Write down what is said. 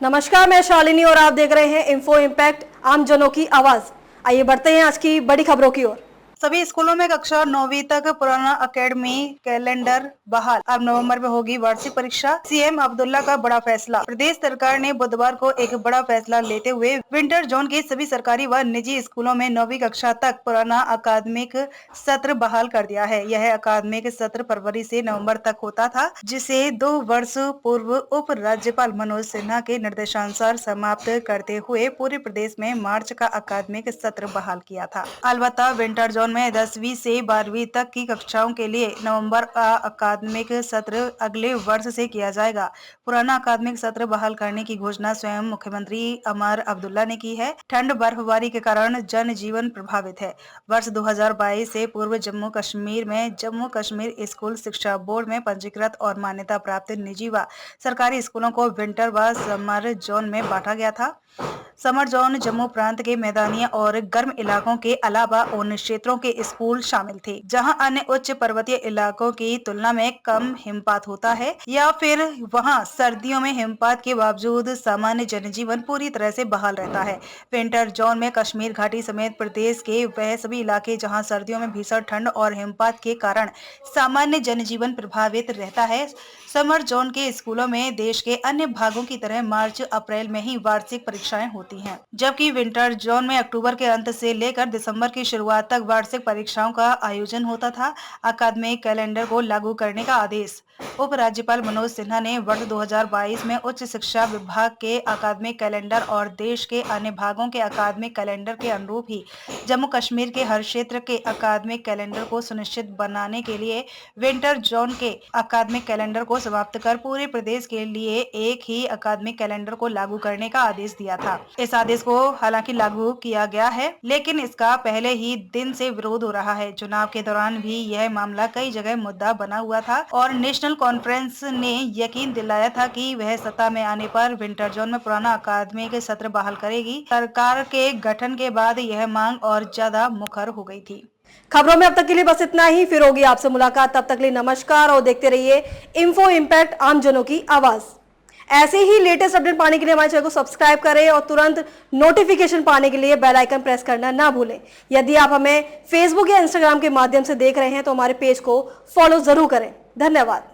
नमस्कार, मैं शालिनी और आप देख रहे हैं इन्फो इम्पैक्ट, आम जनों की आवाज। आइए बढ़ते हैं आज की बड़ी खबरों की ओर। सभी स्कूलों में कक्षा 9वीं तक पुराना एकेडमी कैलेंडर बहाल। अब नवंबर में होगी वार्षिक परीक्षा। सीएम अब्दुल्ला का बड़ा फैसला। प्रदेश सरकार ने बुधवार को एक बड़ा फैसला लेते हुए विंटर जोन के सभी सरकारी व निजी स्कूलों में 9वीं कक्षा तक पुराना अकादमिक सत्र बहाल कर दिया है। यह अकादमिक सत्र फरवरी से नवम्बर तक होता था, जिसे 2 वर्ष पूर्व उप राज्यपाल मनोज सिन्हा के निर्देशानुसार समाप्त करते हुए पूरे प्रदेश में मार्च का अकादमिक सत्र बहाल किया था। अलबत्ता विंटर जोन में 10वीं से 12वीं तक की कक्षाओं के लिए नवंबर का अकादमिक सत्र अगले वर्ष से किया जाएगा। पुराना अकादमिक सत्र बहाल करने की घोषणा स्वयं मुख्यमंत्री अमर अब्दुल्ला ने की है। ठंड बर्फबारी के कारण जनजीवन प्रभावित है। वर्ष 2022 से पूर्व जम्मू कश्मीर में जम्मू कश्मीर स्कूल शिक्षा बोर्ड में पंजीकृत और मान्यता प्राप्त निजी व सरकारी स्कूलों को विंटर व समर जोन में बांटा गया था। समर जोन जम्मू प्रांत के मैदानी और गर्म इलाकों के अलावा उन क्षेत्रों के स्कूल शामिल थे जहां अन्य उच्च पर्वतीय इलाकों की तुलना में कम हिमपात होता है या फिर वहां सर्दियों में हिमपात के बावजूद सामान्य जनजीवन पूरी तरह से बहाल रहता है। विंटर जोन में कश्मीर घाटी समेत प्रदेश के वह सभी इलाके जहां सर्दियों में भीषण ठंड और हिमपात के कारण सामान्य जनजीवन प्रभावित रहता है। समर जोन के स्कूलों में देश के अन्य भागों की तरह मार्च अप्रैल में ही वार्षिक परीक्षाएं होती हैं, जबकि विंटर जोन में अक्टूबर के अंत से लेकर दिसंबर की शुरुआत तक वार्षिक परीक्षाओं का आयोजन होता था। अकादमिक कैलेंडर को लागू करने का आदेश उप राज्यपाल मनोज सिन्हा ने वर्ष 2022 में उच्च शिक्षा विभाग के अकादमिक कैलेंडर और देश के अन्य भागों के अकादमिक कैलेंडर के अनुरूप ही जम्मू कश्मीर के हर क्षेत्र के अकादमिक कैलेंडर को सुनिश्चित बनाने के लिए विंटर जोन के अकादमिक कैलेंडर को समाप्त कर पूरे प्रदेश के लिए एक ही अकादमिक कैलेंडर को लागू करने का आदेश दिया था। इस आदेश को हालांकि लागू किया गया है, लेकिन इसका पहले ही दिन से विरोध हो रहा है। चुनाव के दौरान भी यह मामला कई जगह मुद्दा बना हुआ था और नेशनल कॉन्फ्रेंस ने यकीन दिलाया था कि वह सत्ता में आने पर विंटर जोन में पुराना अकादमिक सत्र बहाल करेगी। सरकार के गठन के बाद यह मांग और ज्यादा मुखर हो गई थी। खबरों में अब तक के लिए बस इतना ही। फिर होगी आपसे मुलाकात, तब तक के लिए नमस्कार और देखते रहिए इन्फो इम्पैक्ट, आम जनों की आवाज। ऐसे ही लेटेस्ट अपडेट पाने के लिए हमारे चैनल को सब्सक्राइब करें और तुरंत नोटिफिकेशन पाने के लिए बेल आइकन प्रेस करना ना भूलें। यदि आप हमें फेसबुक या इंस्टाग्राम के माध्यम से देख रहे हैं तो हमारे पेज को फॉलो जरूर करें। धन्यवाद।